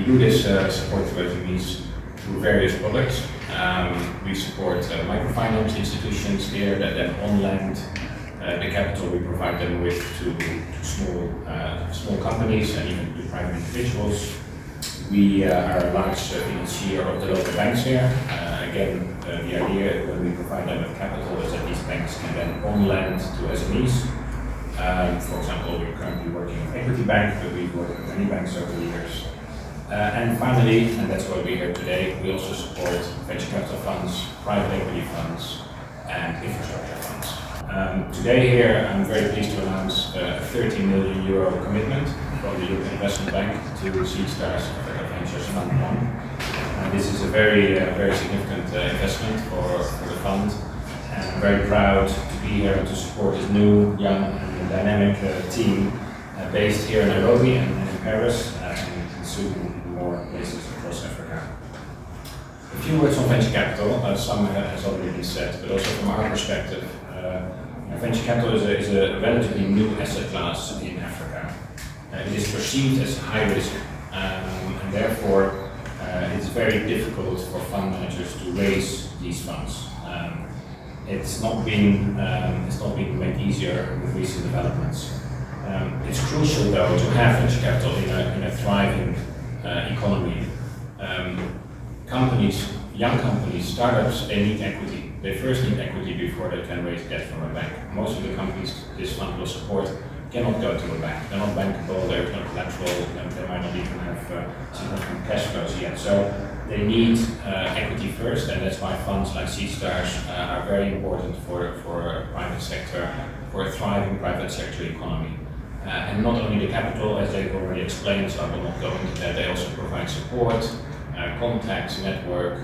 We do this support to SMEs through various products. We support microfinance institutions here that on lend the capital we provide them with to small companies and even to private individuals. We are a large financier of the local banks here. Again, the idea when we provide them with capital is that these banks can then on lend to SMEs. For example, we're currently working with Equity Bank, but we've worked with many banks over the years. And finally, and that's why we're here today, we also support venture capital funds, private equity funds, and infrastructure funds. Today here, I'm very pleased to announce a 30 million euro commitment from the European Investment Bank to Seedstars Africa Ventures Fund 1. And this is a very significant investment for the fund. And I'm very proud to be here and to support this new, young, and dynamic team based here in Nairobi and in Paris, and soon in more places across Africa. A few words on venture capital. Some has already been said, but also from our perspective, venture capital is a relatively new asset class in Africa. It is perceived as high risk, and therefore it's very difficult for fund managers to raise these funds. It's not been made easier with recent developments. It's crucial, though, to have venture capital in a thriving economy. Young companies, startups, they need equity. They first need equity before they can raise debt from a bank. Most of the companies this fund will support cannot go to a bank. They're not bankable, there's no collateral, and they might not even have significant cash flows yet. So they need equity first, and that's why funds like Seedstars are very important for private sector, for a thriving private sector economy. And not only the capital, as they've already explained, so I will not go into that, they also provide support, contacts, network,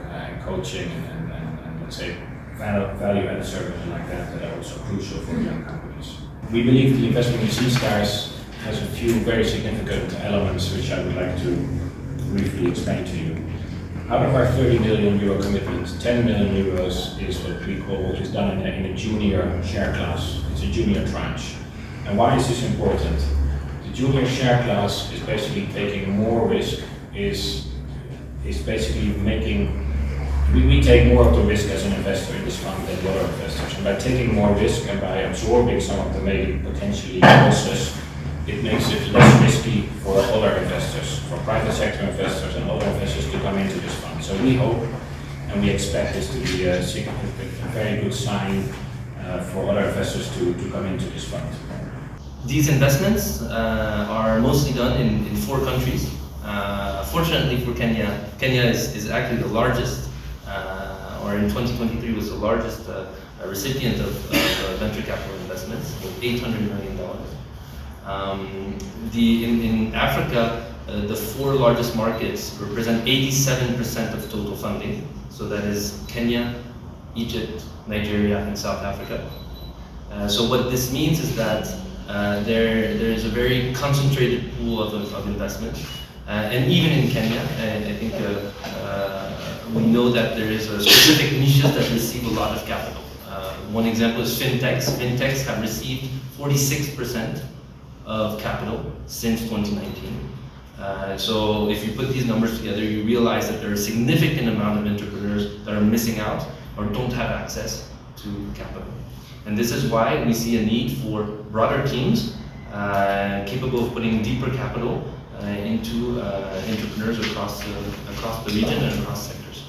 coaching, and let's say value-added services like that are also crucial for young companies. We believe the investment in Seedstars has a few very significant elements which I would like to briefly explain to you. Out of our 30 million euro commitment, 10 million euros is what we call is done in a junior share class. It's a junior tranche. And why is this important? The junior share class is basically taking more risk, is basically making, we take more of the risk as an investor in this fund than the other investors. And by taking more risk and by absorbing some of the maybe potentially losses, it makes it less risky for other investors, for private sector investors and other investors to come into this fund. So we hope and we expect this to be a very good sign for other investors to come into this fund. These investments are mostly done in 4 countries. Fortunately for Kenya, Kenya is actually the largest, or in 2023 was the largest recipient of venture capital investments, with $800 million. In Africa, the 4 largest markets represent 87% of total funding. So that is Kenya, Egypt, Nigeria, and South Africa. So what this means is that there is a very concentrated pool of investment. And even in Kenya, I think we know that there is a specific niches that receive a lot of capital. One example is fintechs. Fintechs have received 46% of capital since 2019. So if you put these numbers together, you realize that there are a significant amount of entrepreneurs that are missing out or don't have access to capital. And this is why we see a need for broader teams capable of putting deeper capital into entrepreneurs across the region and across sectors.